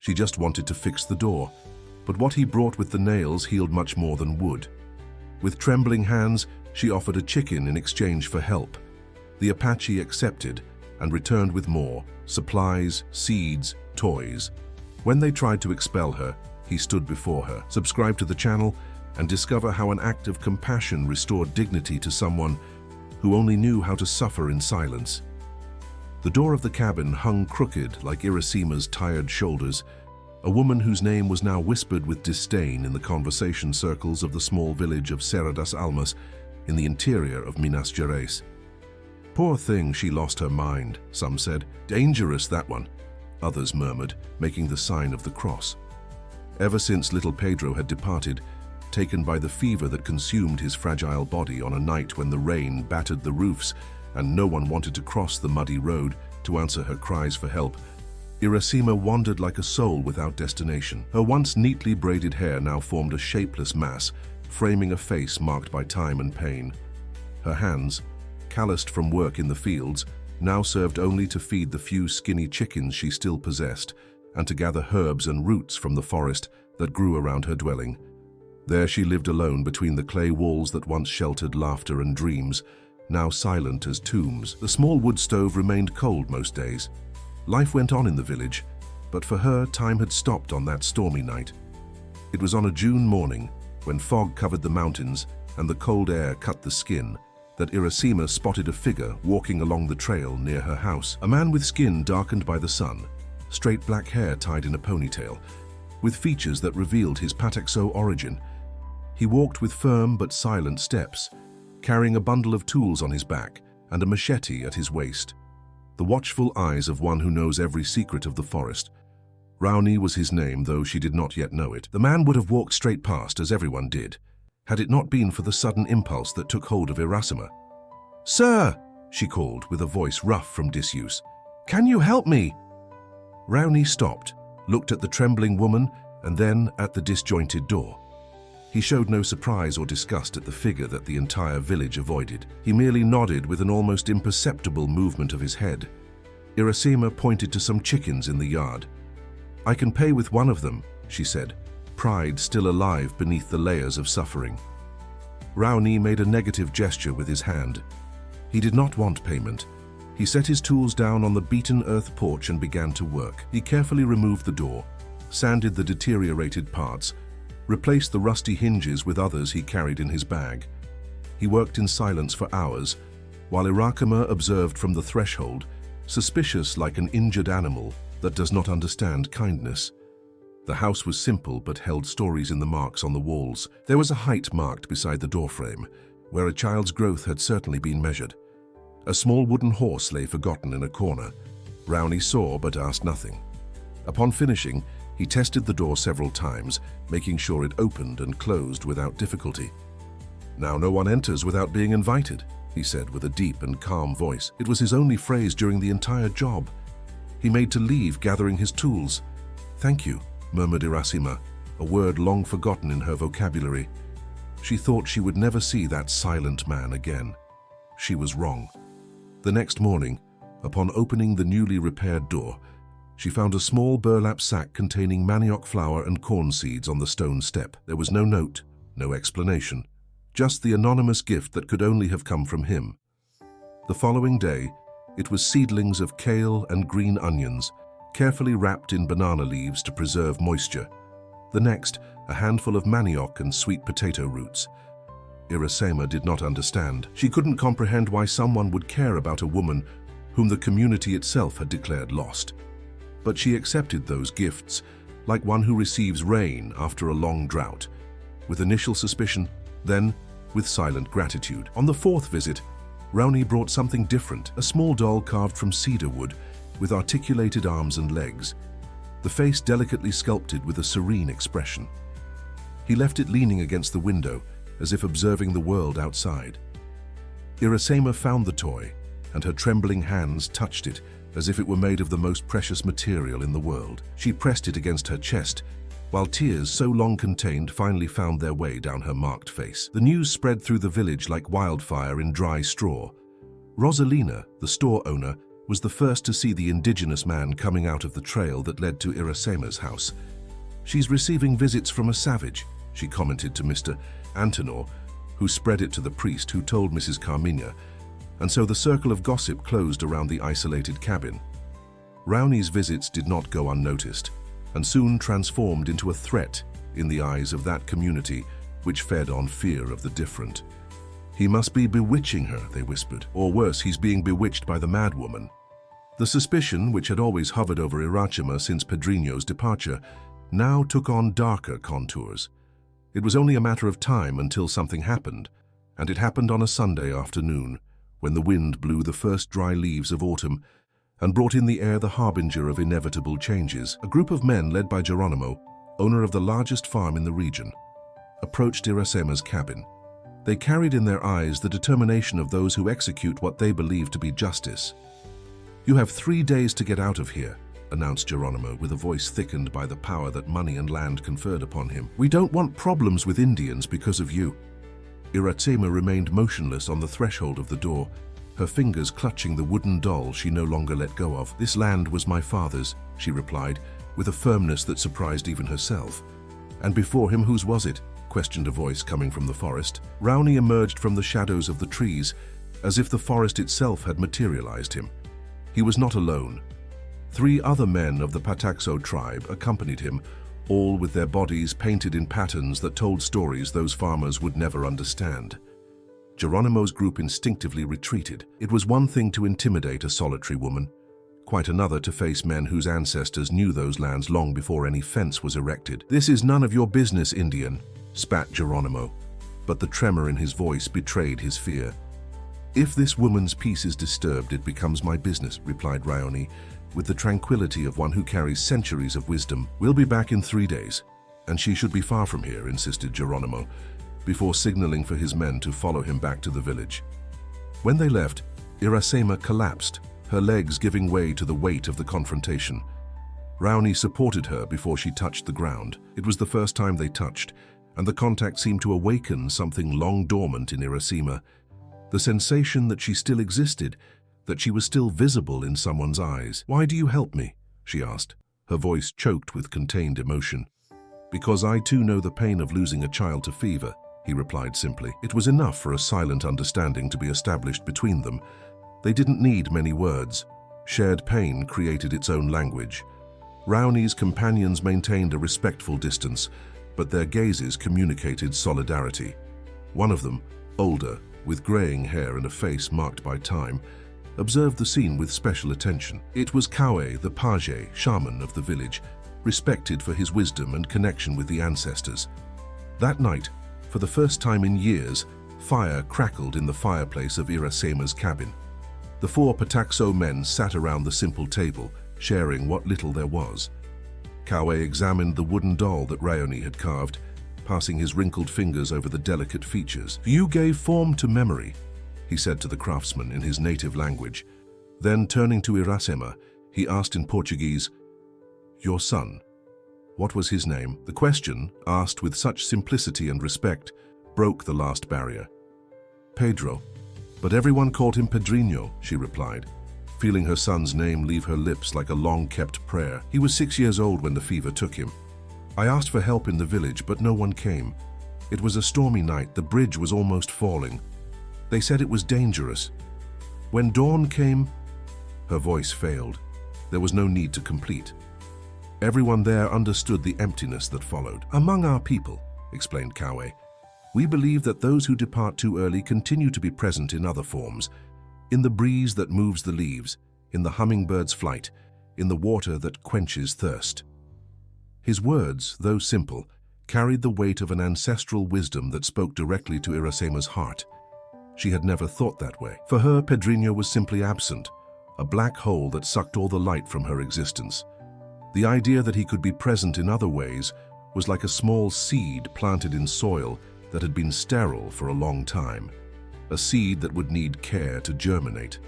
She just wanted to fix the door, but what he brought with the nails healed much more than wood. With trembling hands, she offered a chicken in exchange for help. The Apache accepted and returned with more supplies, seeds, toys. When they tried to expel her, he stood before her. Subscribe to the channel and discover how an act of compassion restored dignity to someone who only knew how to suffer in silence. The door of the cabin hung crooked like Irasima's tired shoulders, a woman whose name was now whispered with disdain in the conversation circles of the small village of Serra das Almas in the interior of Minas Gerais. Poor thing, she lost her mind, some said. Dangerous, that one, others murmured, making the sign of the cross. Ever since little Pedro had departed, taken by the fever that consumed his fragile body on a night when the rain battered the roofs and no one wanted to cross the muddy road to answer her cries for help, Irasima wandered like a soul without destination. Her once neatly braided hair now formed a shapeless mass, framing a face marked by time and pain. Her hands, calloused from work in the fields, now served only to feed the few skinny chickens she still possessed and to gather herbs and roots from the forest that grew around her dwelling. There she lived alone between the clay walls that once sheltered laughter and dreams, now silent as tombs. The small wood stove remained cold most days. Life went on in the village, but for her, time had stopped on that stormy night. It was on a June morning, when fog covered the mountains and the cold air cut the skin, that Irasima spotted a figure walking along the trail near her house. A man with skin darkened by the sun, straight black hair tied in a ponytail, with features that revealed his Pataxo origin. He walked with firm but silent steps, carrying a bundle of tools on his back and a machete at his waist. The watchful eyes of one who knows every secret of the forest. Raoni was his name, though she did not yet know it. The man would have walked straight past, as everyone did, had it not been for the sudden impulse that took hold of Irasima. "Sir!" she called, with a voice rough from disuse. "Can you help me?" Raoni stopped, looked at the trembling woman, and then at the disjointed door. He showed no surprise or disgust at the figure that the entire village avoided. He merely nodded with an almost imperceptible movement of his head. Irasima pointed to some chickens in the yard. "I can pay with one of them," she said, pride still alive beneath the layers of suffering. Raoni made a negative gesture with his hand. He did not want payment. He set his tools down on the beaten earth porch and began to work. He carefully removed the door, sanded the deteriorated parts, replaced the rusty hinges with others he carried in his bag. He worked in silence for hours, while Irasima observed from the threshold, suspicious like an injured animal that does not understand kindness. The house was simple but held stories in the marks on the walls. There was a height marked beside the doorframe, where a child's growth had certainly been measured. A small wooden horse lay forgotten in a corner. Raoni saw but asked nothing. Upon finishing, he tested the door several times, making sure it opened and closed without difficulty. "Now no one enters without being invited," he said with a deep and calm voice. It was his only phrase during the entire job. He made to leave, gathering his tools. "Thank you," murmured Irasima, a word long forgotten in her vocabulary. She thought she would never see that silent man again. She was wrong. The next morning, upon opening the newly repaired door, she found a small burlap sack containing manioc flour and corn seeds on the stone step. There was no note, no explanation, just the anonymous gift that could only have come from him. The following day, it was seedlings of kale and green onions, carefully wrapped in banana leaves to preserve moisture. The next, a handful of manioc and sweet potato roots. Irasima did not understand. She couldn't comprehend why someone would care about a woman whom the community itself had declared lost. But she accepted those gifts, like one who receives rain after a long drought, with initial suspicion, then with silent gratitude. On the fourth visit, Raoni brought something different, a small doll carved from cedar wood, with articulated arms and legs, the face delicately sculpted with a serene expression. He left it leaning against the window, as if observing the world outside. Irasima found the toy, and her trembling hands touched it, as if it were made of the most precious material in the world. She pressed it against her chest, while tears so long contained finally found their way down her marked face. The news spread through the village like wildfire in dry straw. Rosalina, the store owner, was the first to see the indigenous man coming out of the trail that led to Irasema's house. "She's receiving visits from a savage," she commented to Mr. Antenor, who spread it to the priest, who told Mrs. Carmina, and so the circle of gossip closed around the isolated cabin. Rowney's visits did not go unnoticed, and soon transformed into a threat in the eyes of that community which fed on fear of the different. "He must be bewitching her," they whispered, "or worse, he's being bewitched by the madwoman." The suspicion, which had always hovered over Irachema since Pedrinho's departure, now took on darker contours. It was only a matter of time until something happened, and it happened on a Sunday afternoon, when the wind blew the first dry leaves of autumn and brought in the air the harbinger of inevitable changes. A group of men led by Geronimo, owner of the largest farm in the region, approached Irasema's cabin. They carried in their eyes the determination of those who execute what they believe to be justice. "You have 3 days to get out of here," announced Geronimo, with a voice thickened by the power that money and land conferred upon him. "We don't want problems with Indians because of you." Irasema remained motionless on the threshold of the door, her fingers clutching the wooden doll she no longer let go of. "This land was my father's," she replied, with a firmness that surprised even herself. "And before him, whose was it?" questioned a voice coming from the forest. Rowney emerged from the shadows of the trees, as if the forest itself had materialized him. He was not alone. 3 other men of the Pataxo tribe accompanied him, all with their bodies painted in patterns that told stories those farmers would never understand. Geronimo's group instinctively retreated. It was one thing to intimidate a solitary woman, quite another to face men whose ancestors knew those lands long before any fence was erected. "This is none of your business, Indian," spat Geronimo, but the tremor in his voice betrayed his fear. "If this woman's peace is disturbed, it becomes my business," replied Raoni, with the tranquility of one who carries centuries of wisdom. "We'll be back in 3 days, and she should be far from here," insisted Geronimo, before signaling for his men to follow him back to the village. When they left, Irasema collapsed, her legs giving way to the weight of the confrontation. Raoni supported her before she touched the ground. It was the first time they touched, and the contact seemed to awaken something long dormant in Irasema. The sensation that she still existed, that she was still visible in someone's eyes. "Why do you help me?" she asked, her voice choked with contained emotion. "Because I too know the pain of losing a child to fever," he replied simply. It was enough for a silent understanding to be established between them. They didn't need many words. Shared pain created its own language. Raoni's companions maintained a respectful distance, but their gazes communicated solidarity. One of them, older, with graying hair and a face marked by time, observed the scene with special attention. It was Kawe, the page, shaman of the village, respected for his wisdom and connection with the ancestors. That night, for the first time in years, fire crackled in the fireplace of Irasema's cabin. The 4 Pataxo men sat around the simple table, sharing what little there was. Kawe examined the wooden doll that Raoni had carved, passing his wrinkled fingers over the delicate features. "You gave form to memory," he said to the craftsman in his native language. Then, turning to Irasema, he asked in Portuguese, "Your son, what was his name?" The question, asked with such simplicity and respect, broke the last barrier. "Pedro, but everyone called him Pedrinho," she replied, feeling her son's name leave her lips like a long-kept prayer. "He was 6 years old when the fever took him. I asked for help in the village, but no one came. It was a stormy night, the bridge was almost falling. They said it was dangerous. When dawn came..." Her voice failed. There was no need to complete. Everyone there understood the emptiness that followed. "Among our people," explained Kawe, "we believe that those who depart too early continue to be present in other forms, in the breeze that moves the leaves, in the hummingbird's flight, in the water that quenches thirst." His words, though simple, carried the weight of an ancestral wisdom that spoke directly to Irasema's heart. She had never thought that way. For her, Pedrinho was simply absent, a black hole that sucked all the light from her existence. The idea that he could be present in other ways was like a small seed planted in soil that had been sterile for a long time, a seed that would need care to germinate.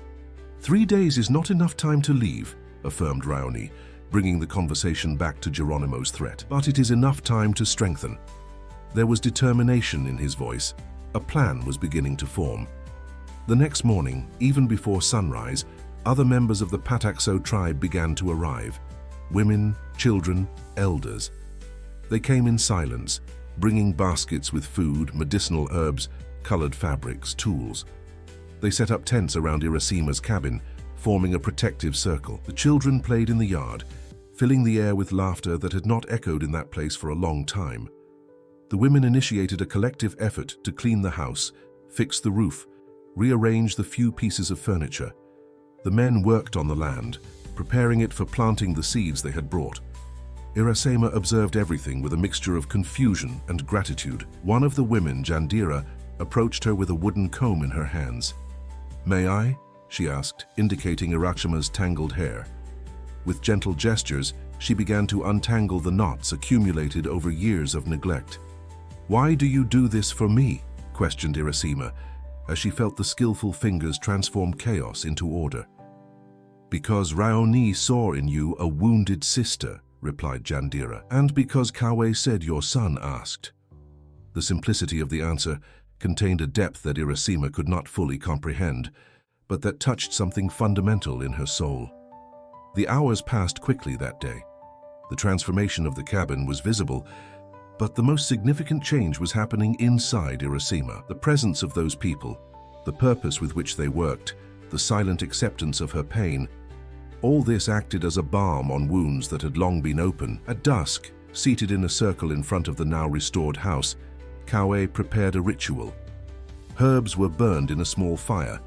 "3 days is not enough time to leave," affirmed Raoni, bringing the conversation back to Geronimo's threat. "But it is enough time to strengthen." There was determination in his voice. A plan was beginning to form. The next morning, even before sunrise, Other members of the APACHE tribe began to arrive. Women, children, elders. They came in silence, bringing baskets with food, medicinal herbs, colored fabrics, tools. They set up tents around Irasima's cabin, forming a protective circle. The children played in the yard, filling the air with laughter that had not echoed in that place for a long time. The women initiated a collective effort to clean the house, fix the roof, rearrange the few pieces of furniture. The men worked on the land, preparing it for planting the seeds they had brought. Irasima observed everything with a mixture of confusion and gratitude. One of the women, Jandira, approached her with a wooden comb in her hands. "May I?" she asked, indicating Irashima's tangled hair. With gentle gestures, she began to untangle the knots accumulated over years of neglect. "Why do you do this for me?" questioned Irasima, as she felt the skillful fingers transform chaos into order. "Because Raoni saw in you a wounded sister," replied Jandira, "and because Kawe said your son asked." The simplicity of the answer contained a depth that Irasima could not fully comprehend, but that touched something fundamental in her soul. The hours passed quickly that day. The transformation of the cabin was visible, but the most significant change was happening inside Irasima. The presence of those people, the purpose with which they worked, the silent acceptance of her pain, all this acted as a balm on wounds that had long been open. At dusk, seated in a circle in front of the now restored house, Kawe prepared a ritual. Herbs were burned in a small fire,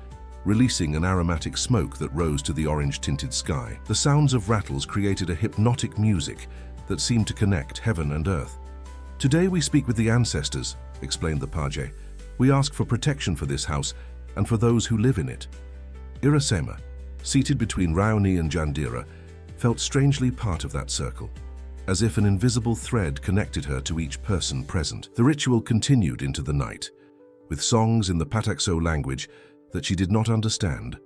releasing an aromatic smoke that rose to the orange-tinted sky. The sounds of rattles created a hypnotic music that seemed to connect heaven and earth. "Today we speak with the ancestors," explained the Paje. "We ask for protection for this house and for those who live in it." Irasima, seated between Raoni and Jandira, felt strangely part of that circle, as if an invisible thread connected her to each person present. The ritual continued into the night, with songs in the APACHE language that she did not understand,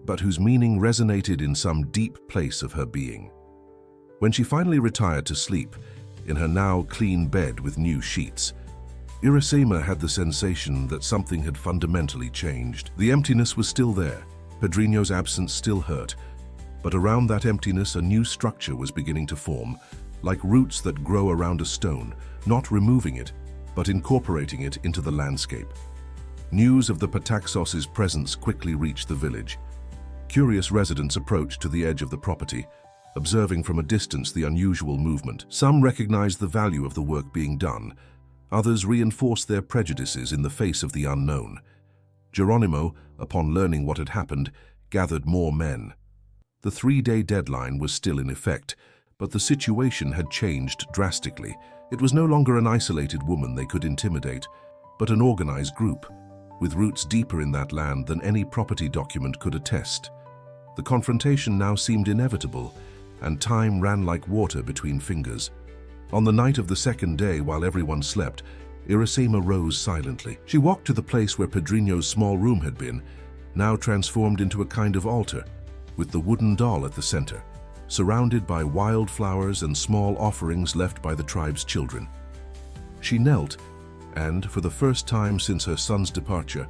but whose meaning resonated in some deep place of her being. When she finally retired to sleep, in her now clean bed with new sheets, Irasima had the sensation that something had fundamentally changed. The emptiness was still there, Pedrinho's absence still hurt, but around that emptiness a new structure was beginning to form, like roots that grow around a stone, not removing it, but incorporating it into the landscape. News of the APACHE's presence quickly reached the village. Curious residents approached to the edge of the property, observing from a distance the unusual movement. Some recognized the value of the work being done. Others reinforced their prejudices in the face of the unknown. Geronimo, upon learning what had happened, gathered more men. The 3-day deadline was still in effect, but the situation had changed drastically. It was no longer an isolated woman they could intimidate, but an organized group, with roots deeper in that land than any property document could attest. The confrontation now seemed inevitable, and time ran like water between fingers. On the night of the second day, while everyone slept, Irasima rose silently. She walked to the place where Pedrinho's small room had been, now transformed into a kind of altar, with the wooden doll at the center, surrounded by wildflowers and small offerings left by the tribe's children. She knelt, and, for the first time since her son's departure,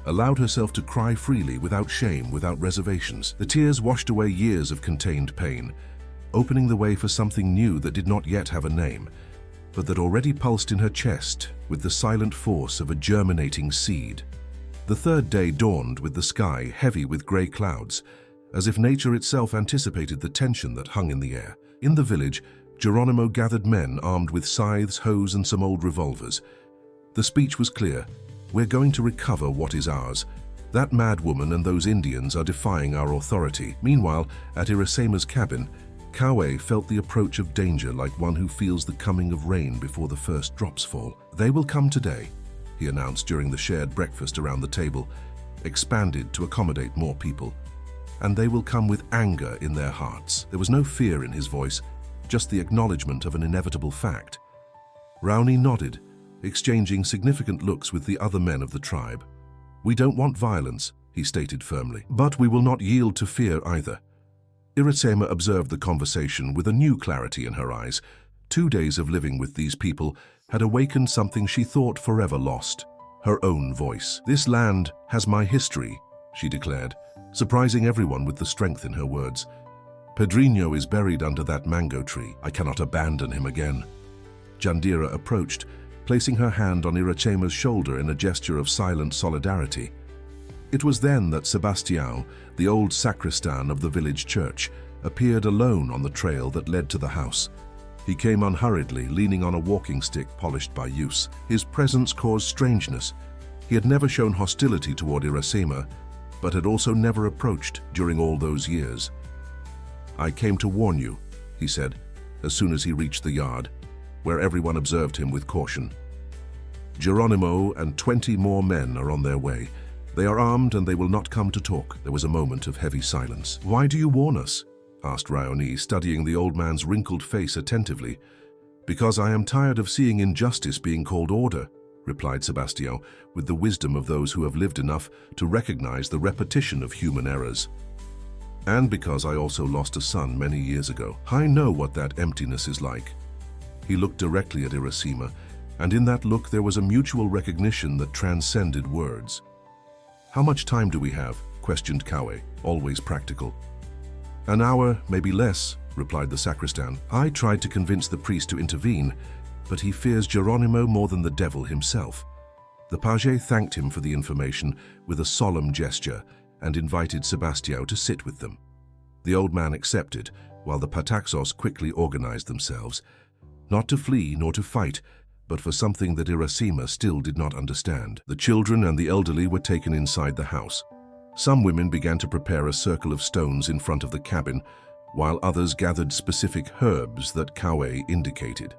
allowed herself to cry freely without shame, without reservations. The tears washed away years of contained pain, opening the way for something new that did not yet have a name, but that already pulsed in her chest with the silent force of a germinating seed. The third day dawned with the sky heavy with gray clouds, as if nature itself anticipated the tension that hung in the air. In the village, Geronimo gathered men armed with scythes, hoes, and some old revolvers. The speech was clear: "We're going to recover what is ours. That mad woman and those Indians are defying our authority." Meanwhile, at Irasima's cabin, Kawe felt the approach of danger like one who feels the coming of rain before the first drops fall. "They will come today," he announced during the shared breakfast around the table, expanded to accommodate more people. "And they will come with anger in their hearts." There was no fear in his voice, just the acknowledgement of an inevitable fact. Raoni nodded, exchanging significant looks with the other men of the tribe. "We don't want violence," he stated firmly, "but we will not yield to fear either." Irasima observed the conversation with a new clarity in her eyes. 2 days of living with these people had awakened something she thought forever lost: her own voice. "This land has my history," she declared, surprising everyone with the strength in her words. Pedrinho is buried under that mango tree. I cannot abandon him again. Jandira approached, placing her hand on Iracema's shoulder in a gesture of silent solidarity. It was then that Sebastião, the old sacristan of the village church, appeared alone on the trail that led to the house. He came unhurriedly, leaning on a walking stick polished by use. His presence caused strangeness. He had never shown hostility toward Iracema, but had also never approached during all those years. I came to warn you, he said, as soon as he reached the yard, where everyone observed him with caution. Geronimo and 20 more men are on their way. They are armed and they will not come to talk. There was a moment of heavy silence. Why do you warn us? Asked Raoni, studying the old man's wrinkled face attentively. Because I am tired of seeing injustice being called order, replied Sebastião, with the wisdom of those who have lived enough to recognize the repetition of human errors. And because I also lost a son many years ago. I know what that emptiness is like. He looked directly at Iracema, and in that look there was a mutual recognition that transcended words. How much time do we have? Questioned Kawe, always practical. An hour, maybe less, replied the sacristan. I tried to convince the priest to intervene, but he fears Geronimo more than the devil himself. The page thanked him for the information with a solemn gesture and invited Sebastião to sit with them. The old man accepted, while the Pataxos quickly organized themselves, not to flee nor to fight, but for something that Iracema still did not understand. The children and the elderly were taken inside the house. Some women began to prepare a circle of stones in front of the cabin, while others gathered specific herbs that Kawe indicated.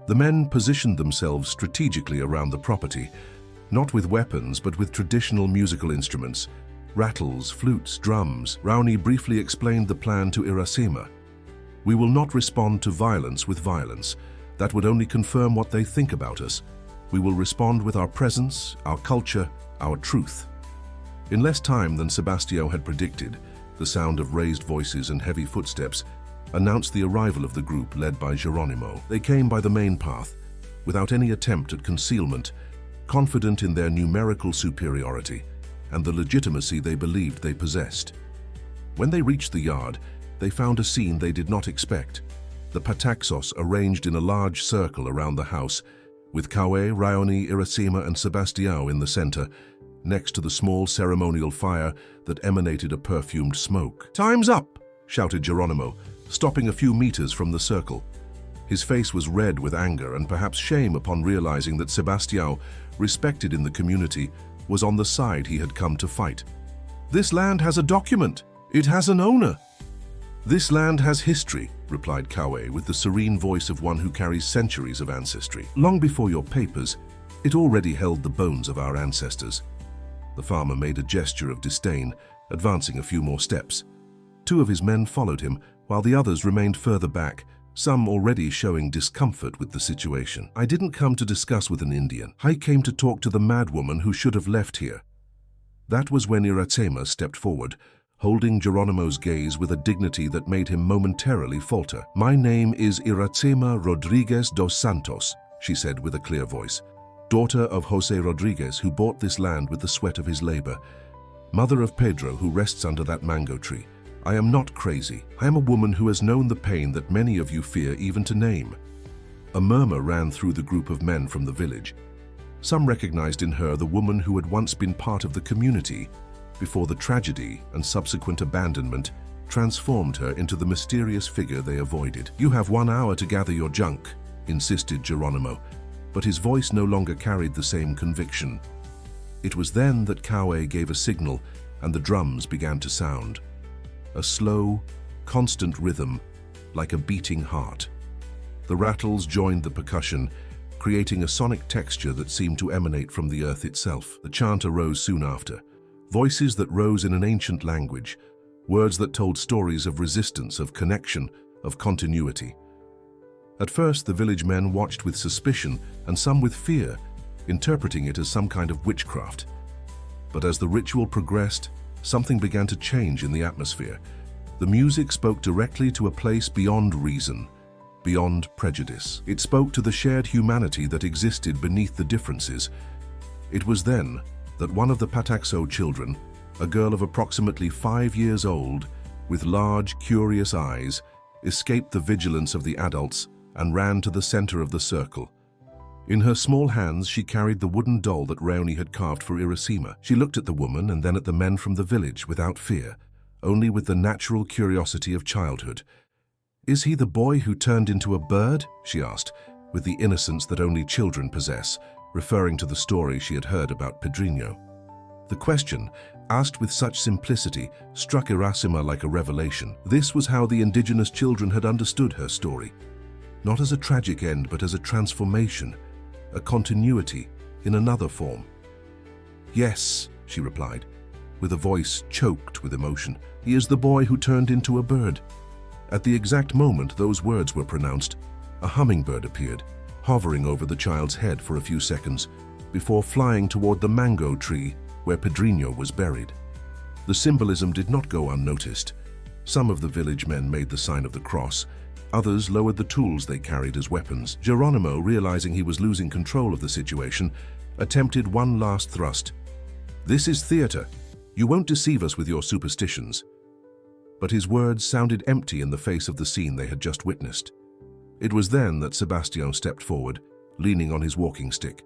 The men positioned themselves strategically around the property, not with weapons but with traditional musical instruments, rattles, flutes, drums. Raoni briefly explained the plan to Iracema. We will not respond to violence with violence. That would only confirm what they think about us. We will respond with our presence, our culture, our truth. In less time than Sebastião had predicted, the sound of raised voices and heavy footsteps announced the arrival of the group led by Geronimo. They came by the main path, without any attempt at concealment, confident in their numerical superiority and the legitimacy they believed they possessed. When they reached the yard, they found a scene they did not expect. The Pataxos arranged in a large circle around the house, with Kawe, Raoni, Iracema and Sebastião in the center, next to the small ceremonial fire that emanated a perfumed smoke. Time's up, shouted Geronimo, stopping a few meters from the circle. His face was red with anger and perhaps shame upon realizing that Sebastião, respected in the community, was on the side he had come to fight. This land has a document. It has an owner. This land has history, replied Kawe with the serene voice of one who carries centuries of ancestry. Long before your papers, it already held the bones of our ancestors. The farmer made a gesture of disdain, advancing a few more steps. 2 of his men followed him, while the others remained further back, some already showing discomfort with the situation. I didn't come to discuss with an Indian. I came to talk to the madwoman who should have left here. That was when Iracema stepped forward, holding Geronimo's gaze with a dignity that made him momentarily falter. My name is Iracema Rodriguez dos Santos, she said with a clear voice, daughter of José Rodriguez, who bought this land with the sweat of his labor, mother of Pedro, who rests under that mango tree. I am not crazy. I am a woman who has known the pain that many of you fear even to name. A murmur ran through the group of men from the village. Some recognized in her the woman who had once been part of the community, before the tragedy and subsequent abandonment transformed her into the mysterious figure they avoided. You have 1 hour to gather your junk, insisted Geronimo, but his voice no longer carried the same conviction. It was then that Kawe gave a signal and the drums began to sound. A slow, constant rhythm, like a beating heart. The rattles joined the percussion, creating a sonic texture that seemed to emanate from the earth itself. The chant arose soon after, voices that rose in an ancient language, words that told stories of resistance, of connection, of continuity. At first, the village men watched with suspicion and some with fear, interpreting it as some kind of witchcraft. But as the ritual progressed, something began to change in the atmosphere. The music spoke directly to a place beyond reason, beyond prejudice. It spoke to the shared humanity that existed beneath the differences. It was then that one of the Pataxo children, a girl of approximately 5 years old, with large, curious eyes, escaped the vigilance of the adults and ran to the center of the circle. In her small hands, she carried the wooden doll that Raoni had carved for Irasima. She looked at the woman and then at the men from the village without fear, only with the natural curiosity of childhood. "Is he the boy who turned into a bird?" she asked, with the innocence that only children possess, referring to the story she had heard about Pedrinho. The question, asked with such simplicity, struck Irasima like a revelation. This was how the indigenous children had understood her story. Not as a tragic end, but as a transformation, a continuity in another form. "Yes," she replied, with a voice choked with emotion. "He is the boy who turned into a bird." At the exact moment those words were pronounced, a hummingbird appeared, hovering over the child's head for a few seconds, before flying toward the mango tree where Pedrinho was buried. The symbolism did not go unnoticed. Some of the village men made the sign of the cross. Others lowered the tools they carried as weapons. Geronimo, realizing he was losing control of the situation, attempted one last thrust. "This is theater. You won't deceive us with your superstitions." But his words sounded empty in the face of the scene they had just witnessed. It was then that Sebastião stepped forward, leaning on his walking stick.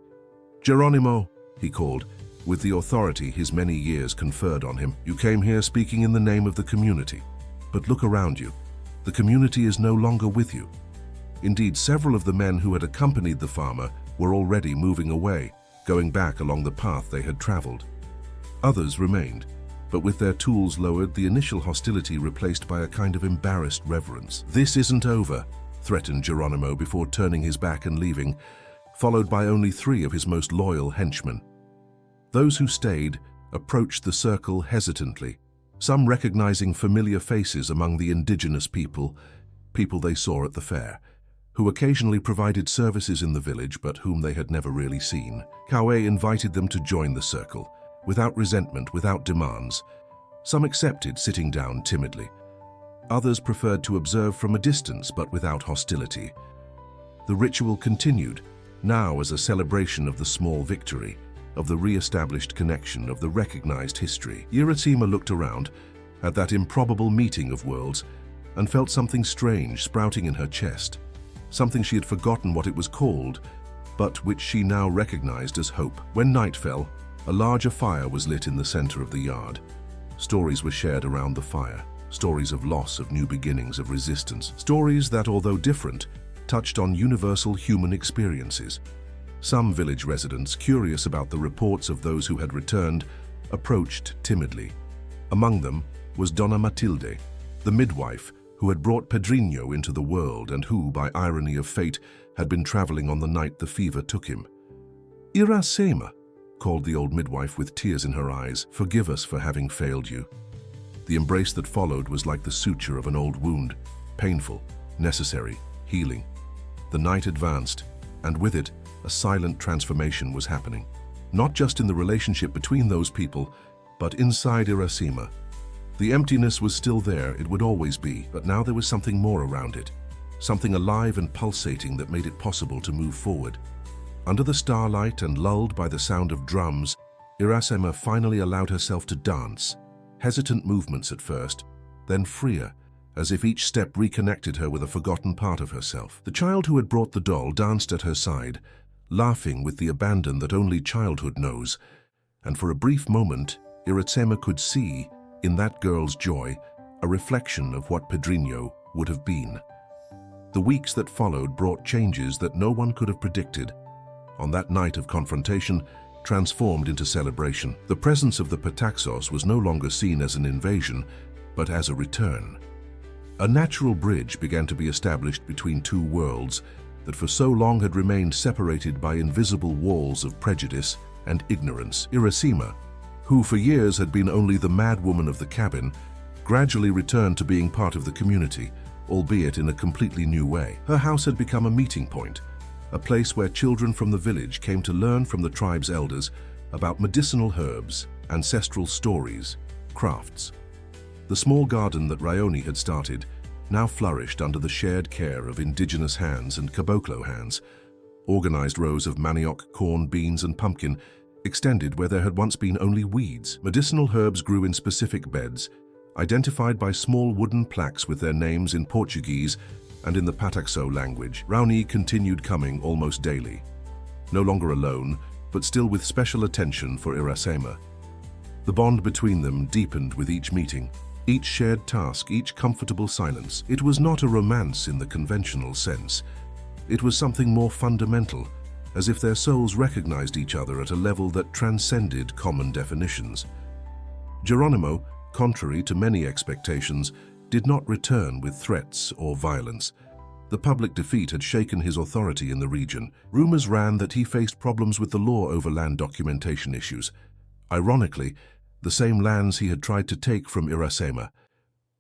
"Geronimo," he called, with the authority his many years conferred on him. "You came here speaking in the name of the community. But look around you. The community is no longer with you." Indeed, several of the men who had accompanied the farmer were already moving away, going back along the path they had traveled. Others remained, but with their tools lowered, the initial hostility replaced by a kind of embarrassed reverence. "This isn't over," threatened Geronimo before turning his back and leaving, followed by only 3 of his most loyal henchmen. Those who stayed approached the circle hesitantly, some recognizing familiar faces among the indigenous people they saw at the fair, who occasionally provided services in the village but whom they had never really seen. Kauai invited them to join the circle, without resentment, without demands. Some accepted, sitting down timidly. Others preferred to observe from a distance but without hostility. The ritual continued, now as a celebration of the small victory, of the re-established connection, of the recognized history. Irasima looked around at that improbable meeting of worlds and felt something strange sprouting in her chest, something she had forgotten what it was called, but which she now recognized as hope. When night fell, a larger fire was lit in the center of the yard. Stories were shared around the fire, stories of loss, of new beginnings, of resistance, stories that, although different, touched on universal human experiences. Some village residents, curious about the reports of those who had returned, approached timidly. Among them was Dona Matilde, the midwife who had brought Pedrinho into the world and who, by irony of fate, had been traveling on the night the fever took him. "Irasima," called the old midwife with tears in her eyes, "forgive us for having failed you." The embrace that followed was like the suture of an old wound, painful, necessary, healing. The night advanced, and with it, a silent transformation was happening. Not just in the relationship between those people, but inside Irasima. The emptiness was still there, it would always be, but now there was something more around it. Something alive and pulsating that made it possible to move forward. Under the starlight and lulled by the sound of drums, Irasima finally allowed herself to dance. Hesitant movements at first, then freer, as if each step reconnected her with a forgotten part of herself. The child who had brought the doll danced at her side, laughing with the abandon that only childhood knows, and for a brief moment, Irasima could see, in that girl's joy, a reflection of what Pedrinho would have been. The weeks that followed brought changes that no one could have predicted. On that night of confrontation, transformed into celebration, the presence of the Petaxos was no longer seen as an invasion, but as a return. A natural bridge began to be established between two worlds that for so long had remained separated by invisible walls of prejudice and ignorance. Irasima, who for years had been only the mad woman of the cabin, gradually returned to being part of the community, albeit in a completely new way. Her house had become a meeting point, a place where children from the village came to learn from the tribe's elders about medicinal herbs, ancestral stories, crafts. The small garden that Raoni had started now flourished under the shared care of indigenous hands and caboclo hands. Organized rows of manioc, corn, beans, and pumpkin extended where there had once been only weeds. Medicinal herbs grew in specific beds, identified by small wooden plaques with their names in Portuguese and in the APACHE language. Raoni continued coming almost daily, no longer alone, but still with special attention for Iracema. The bond between them deepened with each meeting, each shared task, each comfortable silence. It was not a romance in the conventional sense. It was something more fundamental, as if their souls recognized each other at a level that transcended common definitions. Geronimo, contrary to many expectations, did not return with threats or violence. The public defeat had shaken his authority in the region. Rumors ran that he faced problems with the law over land documentation issues. Ironically, the same lands he had tried to take from Iracema.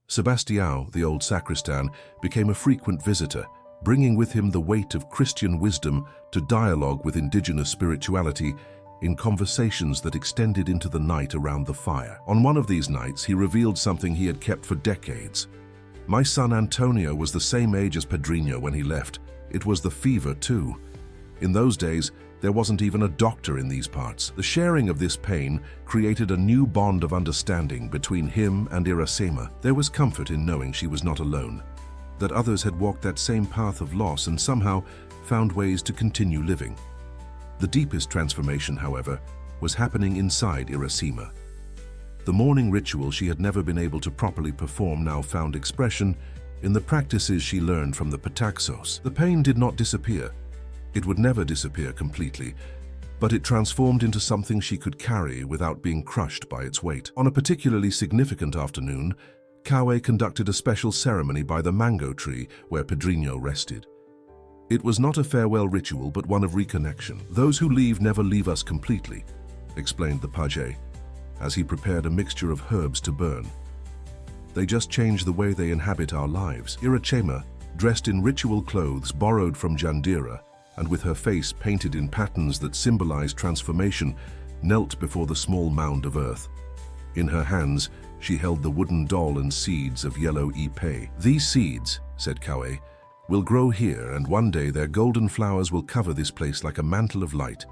Sebastião, the old sacristan, became a frequent visitor, bringing with him the weight of Christian wisdom to dialogue with indigenous spirituality in conversations that extended into the night around the fire. On one of these nights, he revealed something he had kept for decades. "My son Antonio was the same age as Pedrinho when he left. It was the fever too. In those days, there wasn't even a doctor in these parts." The sharing of this pain created a new bond of understanding between him and Iracema. There was comfort in knowing she was not alone, that others had walked that same path of loss and somehow found ways to continue living. The deepest transformation, however, was happening inside Iracema. The morning ritual she had never been able to properly perform now found expression in the practices she learned from the Pataxos. The pain did not disappear. It would never disappear completely, but it transformed into something she could carry without being crushed by its weight. On a particularly significant afternoon, Kawe conducted a special ceremony by the mango tree where Pedrinho rested. It was not a farewell ritual, but one of reconnection. "Those who leave never leave us completely," explained the Paje, as he prepared a mixture of herbs to burn. "They just change the way they inhabit our lives." Iracema, dressed in ritual clothes borrowed from Jandira, and with her face painted in patterns that symbolized transformation, knelt before the small mound of earth. In her hands, she held the wooden doll and seeds of yellow ipe. "These seeds," said Kawe, "will grow here, and one day their golden flowers will cover this place like a mantle of light.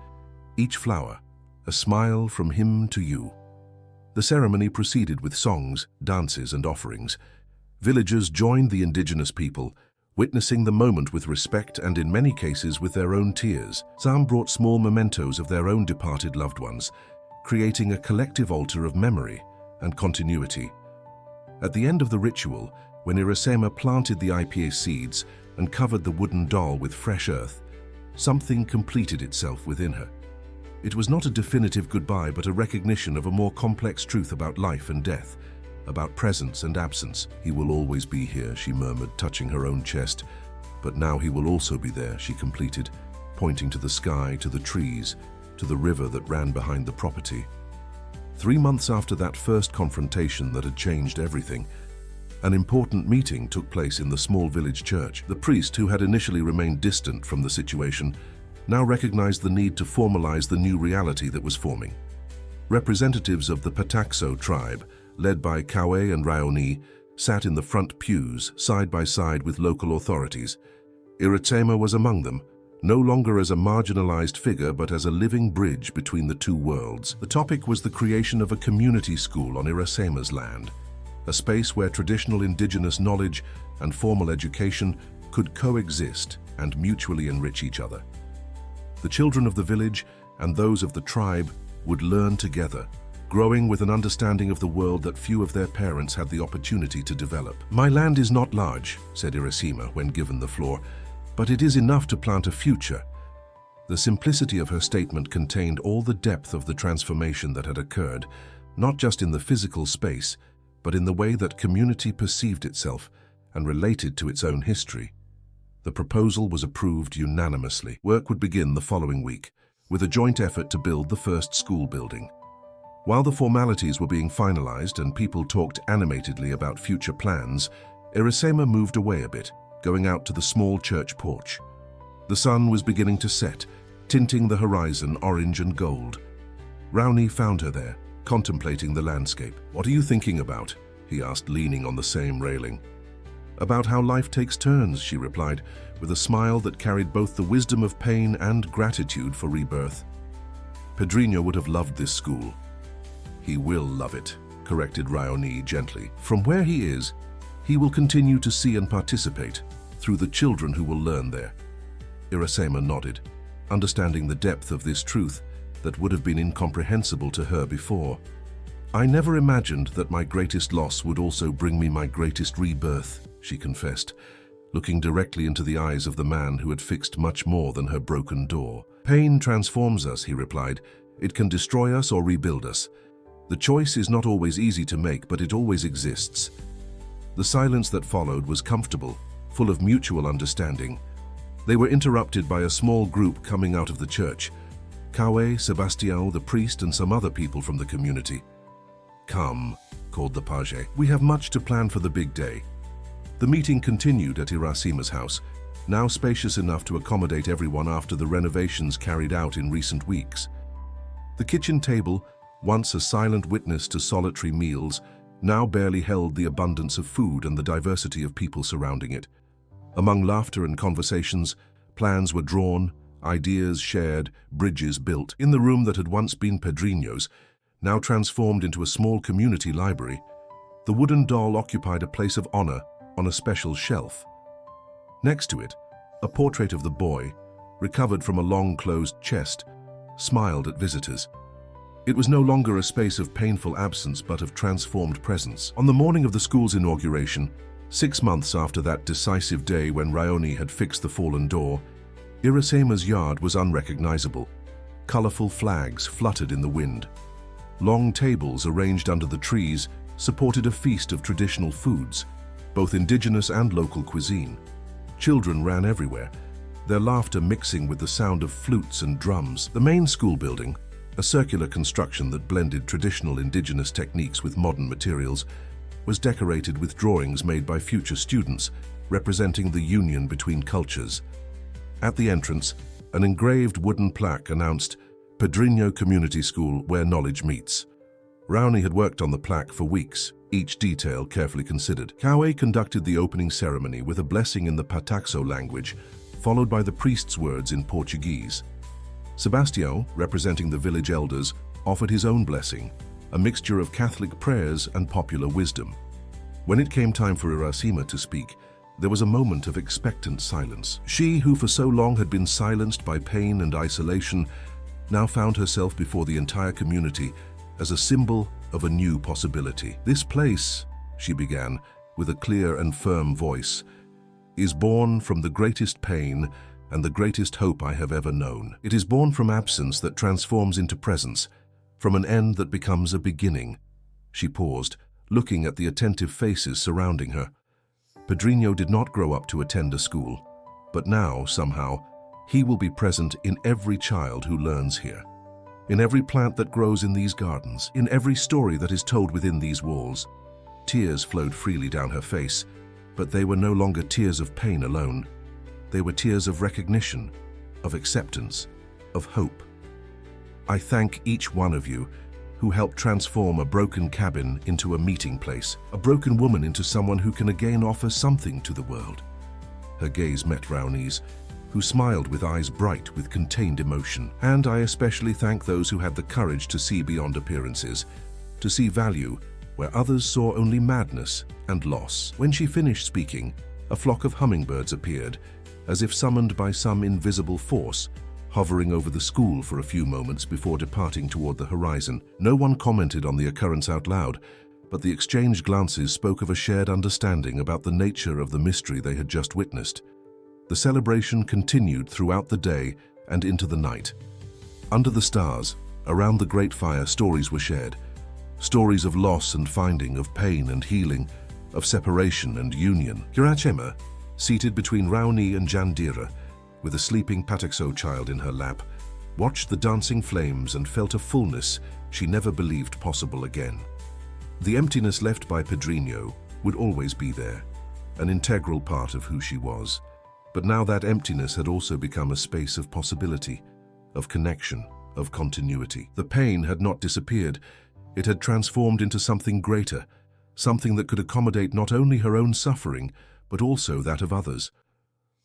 Each flower, a smile from him to you." The ceremony proceeded with songs, dances, and offerings. Villagers joined the indigenous people, witnessing the moment with respect and in many cases with their own tears. Some brought small mementos of their own departed loved ones, creating a collective altar of memory and continuity. At the end of the ritual, when Iracema planted the IPA seeds and covered the wooden doll with fresh earth, something completed itself within her. It was not a definitive goodbye, but a recognition of a more complex truth about life and death, about presence and absence. "He will always be here," she murmured, touching her own chest. "But now he will also be there," she completed, pointing to the sky, to the trees, to the river that ran behind the property. 3 months after that first confrontation that had changed everything, an important meeting took place in the small village church. The priest, who had initially remained distant from the situation, now recognized the need to formalize the new reality that was forming. Representatives of the Pataxo tribe, led by Kawe and Raoni, sat in the front pews, side by side with local authorities. Iracema was among them, no longer as a marginalized figure but as a living bridge between the two worlds. The topic was the creation of a community school on Iracema's land, a space where traditional indigenous knowledge and formal education could coexist and mutually enrich each other. The children of the village and those of the tribe would learn together, growing with an understanding of the world that few of their parents had the opportunity to develop. "My land is not large," said Iracema when given the floor, "but it is enough to plant a future." The simplicity of her statement contained all the depth of the transformation that had occurred, not just in the physical space, but in the way that community perceived itself and related to its own history. The proposal was approved unanimously. Work would begin the following week, with a joint effort to build the first school building. While the formalities were being finalized and people talked animatedly about future plans, Iracema moved away a bit, going out to the small church porch. The sun was beginning to set, tinting the horizon orange and gold. Raoni found her there, contemplating the landscape. "What are you thinking about?" he asked, leaning on the same railing. "About how life takes turns," she replied, with a smile that carried both the wisdom of pain and gratitude for rebirth. Pedrinho would have loved this school. He will love it, corrected Raoni gently. From where he is, he will continue to see and participate through the children who will learn there. Irasema nodded, understanding the depth of this truth that would have been incomprehensible to her before. I never imagined that my greatest loss would also bring me my greatest rebirth, she confessed, looking directly into the eyes of the man who had fixed much more than her broken door. Pain transforms us, he replied. It can destroy us or rebuild us. The choice is not always easy to make, but it always exists. The silence that followed was comfortable, full of mutual understanding. They were interrupted by a small group coming out of the church. Kawe, Sebastião, the priest, and some other people from the community. Come, called the page. We have much to plan for the big day. The meeting continued at Irasema's house, now spacious enough to accommodate everyone after the renovations carried out in recent weeks. The kitchen table, once a silent witness to solitary meals, now barely held the abundance of food and the diversity of people surrounding it. Among laughter and conversations, plans were drawn, ideas shared, bridges built. In the room that had once been Pedrinho's, now transformed into a small community library, the wooden doll occupied a place of honor on a special shelf. Next to it, a portrait of the boy, recovered from a long closed chest, smiled at visitors. It was no longer a space of painful absence but of transformed presence. On the morning of the school's inauguration, 6 months after that decisive day when Raoni had fixed the fallen door, Irasema's yard was unrecognizable. Colorful flags fluttered in the wind. Long tables arranged under the trees supported a feast of traditional foods, both indigenous and local cuisine. Children ran everywhere, their laughter mixing with the sound of flutes and drums. The main school building, a circular construction that blended traditional indigenous techniques with modern materials, was decorated with drawings made by future students, representing the union between cultures. At the entrance, an engraved wooden plaque announced, "Pedrinho Community School, where knowledge meets." Raoni had worked on the plaque for weeks, each detail carefully considered. Kawe conducted the opening ceremony with a blessing in the Pataxo language, followed by the priest's words in Portuguese. Sebastião, representing the village elders, offered his own blessing, a mixture of Catholic prayers and popular wisdom. When it came time for Irasema to speak, there was a moment of expectant silence. She, who for so long had been silenced by pain and isolation, now found herself before the entire community as a symbol of a new possibility. "This place," she began, with a clear and firm voice, "is born from the greatest pain and the greatest hope I have ever known. It is born from absence that transforms into presence, from an end that becomes a beginning." She paused, looking at the attentive faces surrounding her. Pedrinho did not grow up to attend a school, but now, somehow, he will be present in every child who learns here, in every plant that grows in these gardens, in every story that is told within these walls. Tears flowed freely down her face, but they were no longer tears of pain alone. They were tears of recognition, of acceptance, of hope. "I thank each one of you who helped transform a broken cabin into a meeting place, a broken woman into someone who can again offer something to the world." Her gaze met Raoni's, who smiled with eyes bright with contained emotion. "And I especially thank those who had the courage to see beyond appearances, to see value where others saw only madness and loss." When she finished speaking, a flock of hummingbirds appeared, as if summoned by some invisible force, hovering over the school for a few moments before departing toward the horizon. No one commented on the occurrence out loud, but the exchanged glances spoke of a shared understanding about the nature of the mystery they had just witnessed. The celebration continued throughout the day and into the night. Under the stars, around the great fire, stories were shared. Stories of loss and finding, of pain and healing, of separation and union. Irasema, seated between Raoni and Jandira, with a sleeping Pataxo child in her lap, watched the dancing flames and felt a fullness she never believed possible again. The emptiness left by Pedrinho would always be there, an integral part of who she was. But now that emptiness had also become a space of possibility, of connection, of continuity. The pain had not disappeared. It had transformed into something greater, something that could accommodate not only her own suffering, but also that of others.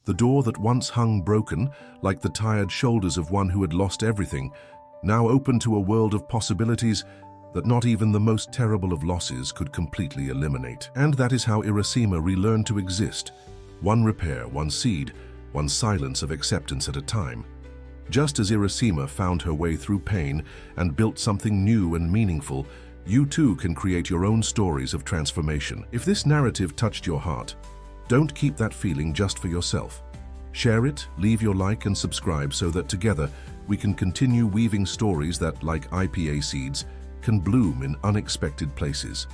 The door that once hung broken, like the tired shoulders of one who had lost everything, now open to a world of possibilities that not even the most terrible of losses could completely eliminate. And that is how Irasima relearned to exist, one repair, one seed, one silence of acceptance at a time. Just as Irasima found her way through pain and built something new and meaningful, you too can create your own stories of transformation. If this narrative touched your heart, don't keep that feeling just for yourself. Share it, leave your like and subscribe so that together we can continue weaving stories that, like IPA seeds, can bloom in unexpected places.